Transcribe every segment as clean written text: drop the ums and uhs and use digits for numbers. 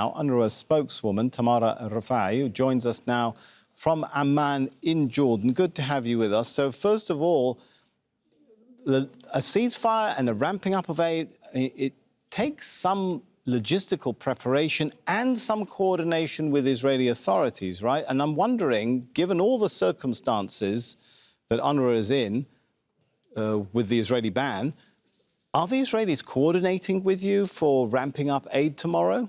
now UNRWA spokeswoman Tamara Alrifai, who joins us now from Amman in Jordan. Good to have you with us. So first of all, a ceasefire and a ramping up of aid, it takes some logistical preparation and some coordination with Israeli authorities, right? And I'm wondering, given all the circumstances that UNRWA is in with the Israeli ban, are the Israelis coordinating with you for ramping up aid tomorrow?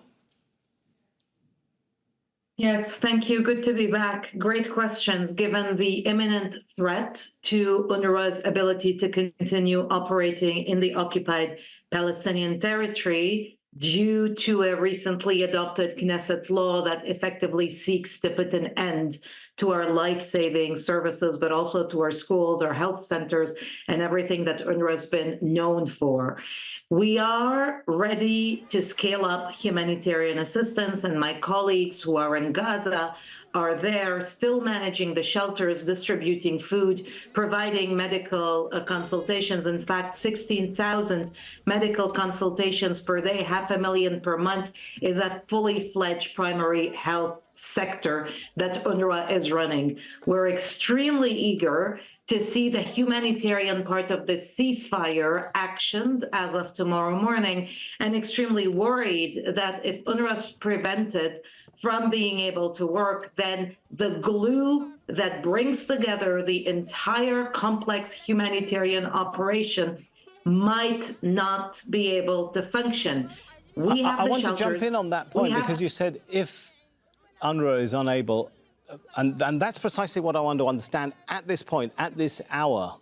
Yes, thank you. Good to be back. Great questions, given the imminent threat to UNRWA's ability to continue operating in the occupied Palestinian territory due to a recently adopted Knesset law that effectively seeks to put an end to our life-saving services, but also to our schools, our health centers, and everything that UNRWA has been known for. We are ready to scale up humanitarian assistance, and my colleagues who are in Gaza are there still managing the shelters, distributing food, providing medical consultations. In fact, 16,000 medical consultations per day, 500,000 per month, is a fully fledged primary health sector that UNRWA is running. We're extremely eager to see the humanitarian part of the ceasefire actioned as of tomorrow morning, and extremely worried that if UNRWA is prevented from being able to work, then the glue that brings together the entire complex humanitarian operation might not be able to function. I want to jump in on that point because you said if UNRWA is unable, and that's precisely what I want to understand at this point, at this hour.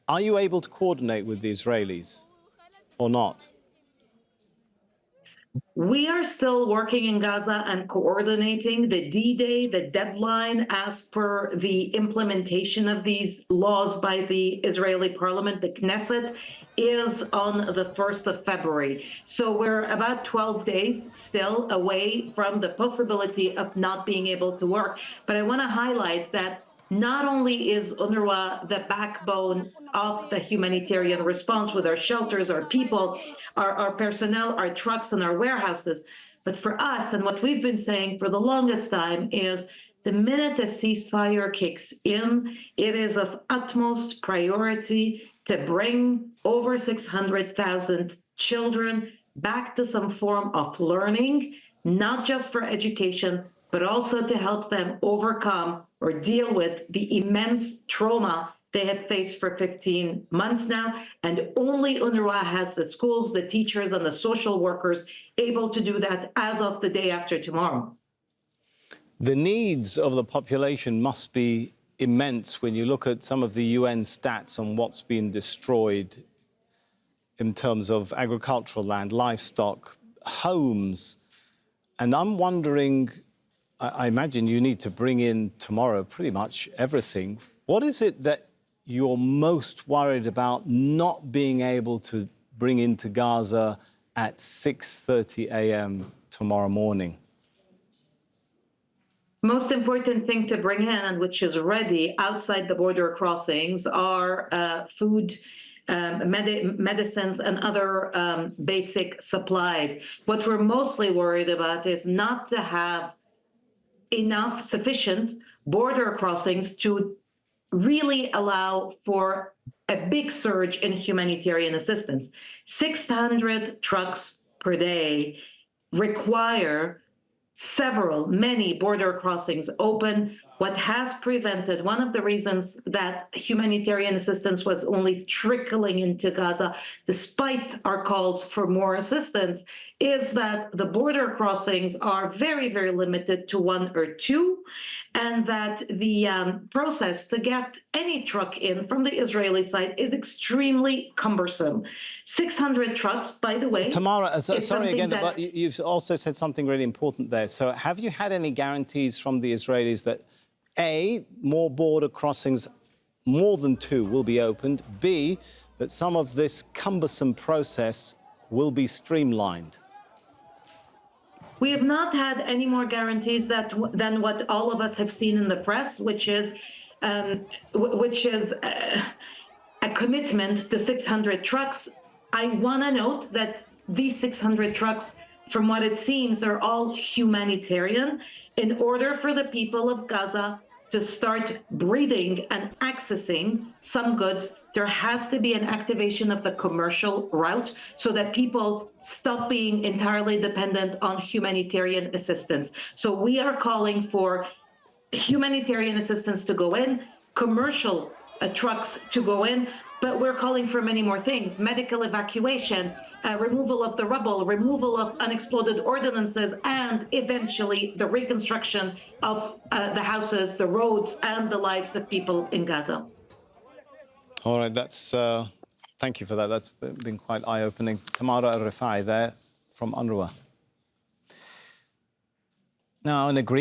Are you able to coordinate with the Israelis or not? We are still working in Gaza and coordinating. The D-Day, the deadline as per the implementation of these laws by the Israeli parliament, the Knesset, is on the 1st of February. So we're about 12 days still away from the possibility of not being able to work. But I want to highlight that not only is UNRWA the backbone of the humanitarian response with our shelters, our people, our personnel, our trucks, and our warehouses, but for us, and what we've been saying for the longest time, is the minute the ceasefire kicks in, it is of utmost priority to bring over 600,000 children back to some form of learning, not just for education, but also to help them overcome or deal with the immense trauma they have faced for 15 months now. And only UNRWA has the schools, the teachers, and the social workers able to do that as of the day after tomorrow. The needs of the population must be immense when you look at some of the UN stats on what's been destroyed in terms of agricultural land, livestock, homes. And I'm wondering, I imagine you need to bring in tomorrow pretty much everything. What is it that you're most worried about not being able to bring into Gaza at 6:30 a.m. tomorrow morning? Most important thing to bring in, and which is ready outside the border crossings, are food, medicines, and other basic supplies. What we're mostly worried about is not to have enough sufficient border crossings to really allow for a big surge in humanitarian assistance. 600 trucks per day require many border crossings open. What has prevented, one of the reasons that humanitarian assistance was only trickling into Gaza, despite our calls for more assistance, is that the border crossings are very, very limited to 1 or 2, and that the process to get any truck in from the Israeli side is extremely cumbersome. 600 trucks, by the way. Tamara, sorry again, but you've also said something really important there. So have you had any guarantees from the Israelis that, A, more border crossings, more than 2, will be opened, B, that some of this cumbersome process will be streamlined? We have not had any more guarantees than what all of us have seen in the press, which is a commitment to 600 trucks. I want to note that these 600 trucks from what it seems, they're all humanitarian. In order for the people of Gaza to start breathing and accessing some goods, there has to be an activation of the commercial route so that people stop being entirely dependent on humanitarian assistance. So we are calling for humanitarian assistance to go in, commercial trucks to go in, but we're calling for many more things: medical evacuation, removal of the rubble, removal of unexploded ordnances, and eventually the reconstruction of the houses, the roads, and the lives of people in Gaza. All right, thank you for that. That's been quite eye-opening. Tamara Alrifai there from UNRWA. Now, an agreement